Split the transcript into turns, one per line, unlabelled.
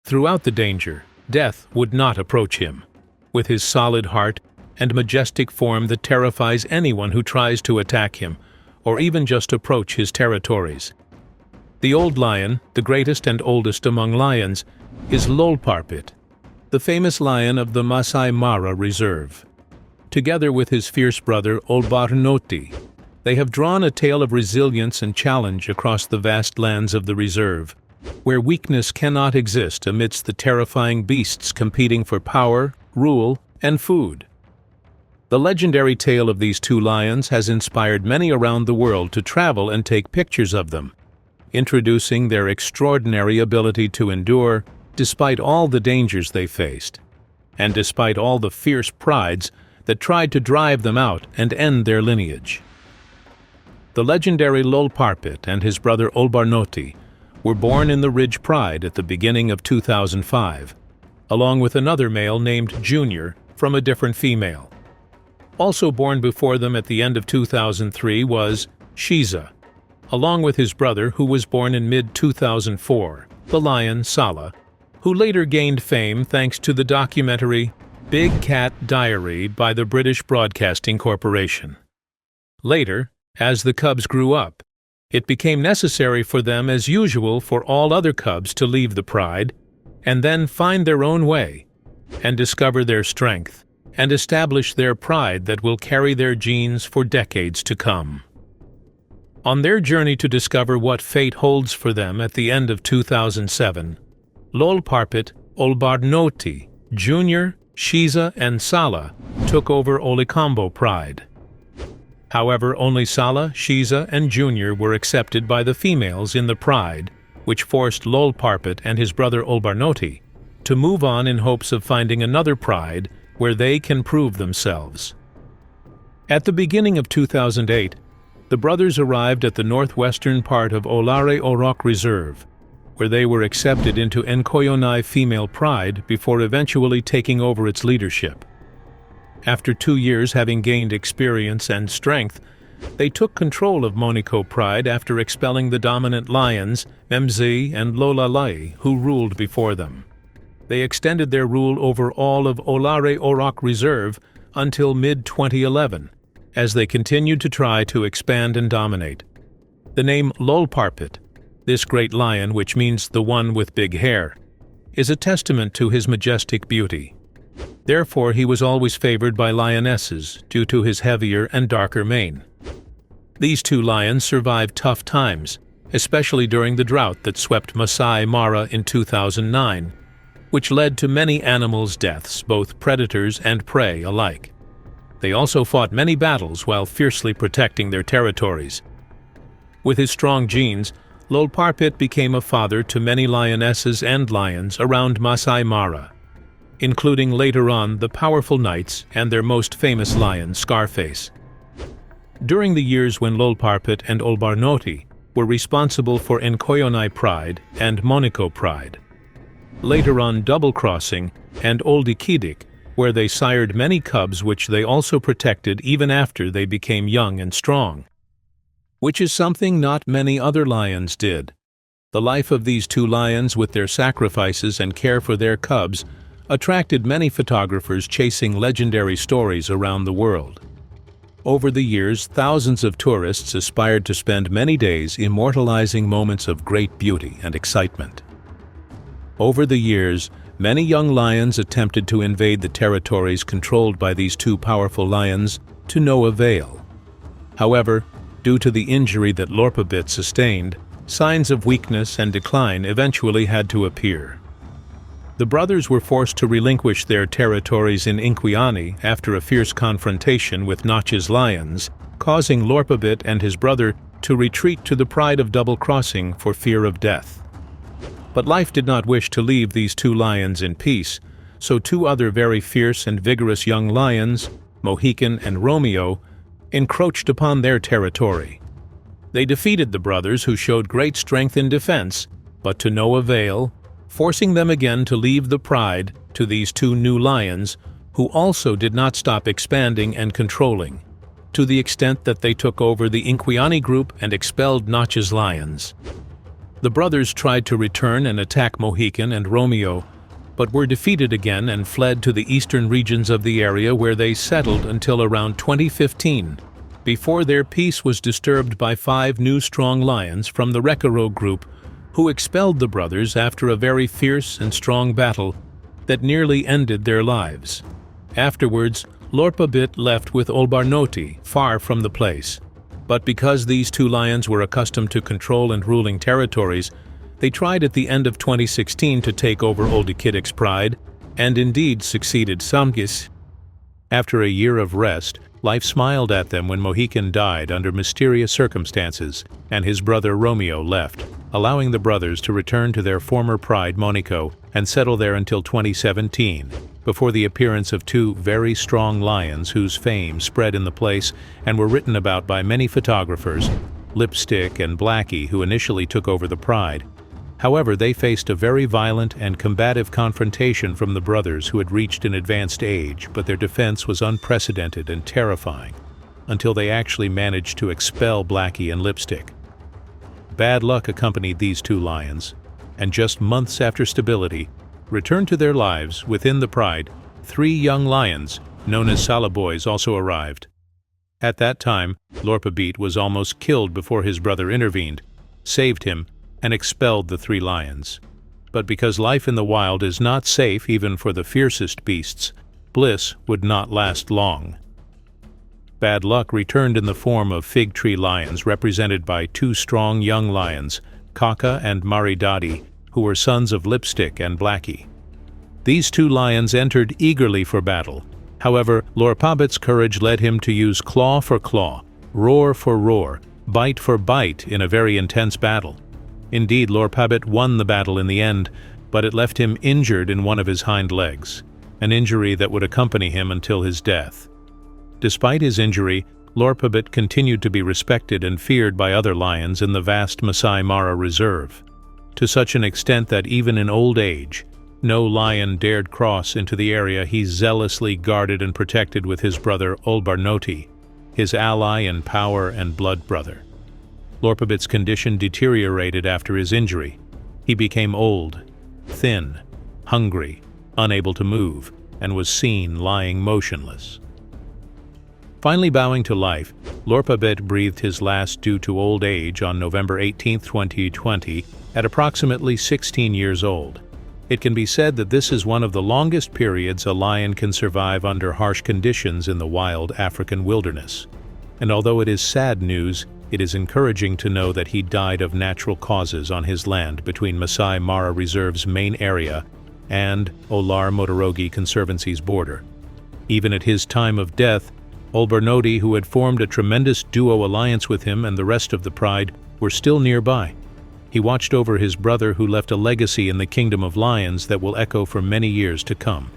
Throughout the danger, death would not approach him, with his solid heart and majestic form that terrifies anyone who tries to attack him, or even just approach his territories. The old lion, the greatest and oldest among lions, is Lolparpit, the famous lion of the Masai Mara reserve. Together with his fierce brother Lolparpit, they have drawn a tale of resilience and challenge across the vast lands of the reserve, where weakness cannot exist amidst the terrifying beasts competing for power, rule, and food. The legendary tale of these two lions has inspired many around the world to travel and take pictures of them, introducing their extraordinary ability to endure despite all the dangers they faced, and despite all the fierce prides that tried to drive them out and end their lineage. The legendary Lolparpit and his brother Lolparpit were born in the Ridge Pride at the beginning of 2005, along with another male named Junior from a different female. Also born before them at the end of 2003 was Shiza, along with his brother who was born in mid-2004, the lion Sala, who later gained fame thanks to the documentary Big Cat Diary by the British Broadcasting Corporation. Later, as the cubs grew up, it became necessary for them, as usual, for all other cubs to leave the pride and then find their own way and discover their strength and establish their pride that will carry their genes for decades to come. On their journey to discover what fate holds for them at the end of 2007, Lolparpit, Lolparpit, Junior, Shiza, and Sala took over Olikambo Pride. However, only Sala, Shiza, and Junior were accepted by the females in the pride, which forced Lolparpit and his brother Lolparpit to move on in hopes of finding another pride where they can prove themselves. At the beginning of 2008, the brothers arrived at the northwestern part of Olare Orok Reserve, where they were accepted into Nkoyonai Female Pride before eventually taking over its leadership. After 2 years having gained experience and strength, they took control of Moniko Pride after expelling the dominant lions, Mz and Lolalai, who ruled before them. They extended their rule over all of Olare Orok Reserve until mid-2011, as they continued to try to expand and dominate. The name Lolparpit, this great lion which means the one with big hair, is a testament to his majestic beauty. Therefore, he was always favored by lionesses due to his heavier and darker mane. These two lions survived tough times, especially during the drought that swept Masai Mara in 2009, which led to many animals' deaths, both predators and prey alike. They also fought many battles while fiercely protecting their territories. With his strong genes, Lolparpit became a father to many lionesses and lions around Masai Mara, including later on the powerful knights and their most famous lion, Scarface. During the years when Lolparpit and Lolparpit were responsible for Nkoyonai Pride and Moniko Pride, later on Double Crossing and Oldikidik, where they sired many cubs which they also protected even after they became young and strong, which is something not many other lions did. The life of these two lions with their sacrifices and care for their cubs attracted many photographers chasing legendary stories around the world. Over the years, thousands of tourists aspired to spend many days immortalizing moments of great beauty and excitement. Over the years, many young lions attempted to invade the territories controlled by these two powerful lions to no avail. However, due to the injury that Lolparpit sustained, signs of weakness and decline eventually had to appear. The brothers were forced to relinquish their territories in Inquiani after a fierce confrontation with Notch's lions, causing Lolparpit and his brother to retreat to the Pride of Double Crossing for fear of death. But life did not wish to leave these two lions in peace, so two other very fierce and vigorous young lions, Mohican and Romeo, encroached upon their territory. They defeated the brothers, who showed great strength in defense, but to no avail, forcing them again to leave the pride to these two new lions, who also did not stop expanding and controlling, to the extent that they took over the Inquiani group and expelled Notch's lions. The brothers tried to return and attack Mohican and Romeo, but were defeated again and fled to the eastern regions of the area, where they settled until around 2015, before their peace was disturbed by 5 new strong lions from the Recaro group, who expelled the brothers after a very fierce and strong battle that nearly ended their lives. Afterwards, Lolparpit left with Lolparpit far from the place. But because these 2 lions were accustomed to control and ruling territories, they tried at the end of 2016 to take over Oldikidik's pride, and indeed succeeded. Samgis. After a year of rest, life smiled at them when Mohican died under mysterious circumstances, and his brother Romeo left, allowing the brothers to return to their former pride Monaco and settle there until 2017, before the appearance of 2 very strong lions whose fame spread in the place and were written about by many photographers, Lipstick and Blackie, who initially took over the pride. However, they faced a very violent and combative confrontation from the brothers, who had reached an advanced age, but their defense was unprecedented and terrifying, until they actually managed to expel Blackie and Lipstick. Bad luck accompanied these 2 lions, and just months after stability, returned to their lives within the pride, 3 young lions, known as Salaboys, also arrived. At that time, Lolparpit was almost killed before his brother intervened, saved him, and expelled the 3 lions. But because life in the wild is not safe even for the fiercest beasts, bliss would not last long. Bad luck returned in the form of fig tree lions, represented by 2 strong young lions, Kaka and Maridadi, who were sons of Lipstick and Blackie. These 2 lions entered eagerly for battle. However, Lolparpit's courage led him to use claw for claw, roar for roar, bite for bite in a very intense battle. Indeed, Lolparpit won the battle in the end, but it left him injured in one of his hind legs, an injury that would accompany him until his death. Despite his injury, Lolparpit continued to be respected and feared by other lions in the vast Masai Mara reserve, to such an extent that even in old age, no lion dared cross into the area he zealously guarded and protected with his brother Lolparpit, his ally in power and blood brother. Lolparpit's condition deteriorated after his injury. He became old, thin, hungry, unable to move, and was seen lying motionless. Finally bowing to life, Lolparpit breathed his last due to old age on November 18, 2020, at approximately 16 years old. It can be said that this is one of the longest periods a lion can survive under harsh conditions in the wild African wilderness. And although it is sad news, it is encouraging to know that he died of natural causes on his land between Masai Mara Reserve's main area and Olar Motorogi Conservancy's border. Even at his time of death, Lolparpit, who had formed a tremendous duo alliance with him and the rest of the pride, were still nearby. He watched over his brother, who left a legacy in the Kingdom of Lions that will echo for many years to come.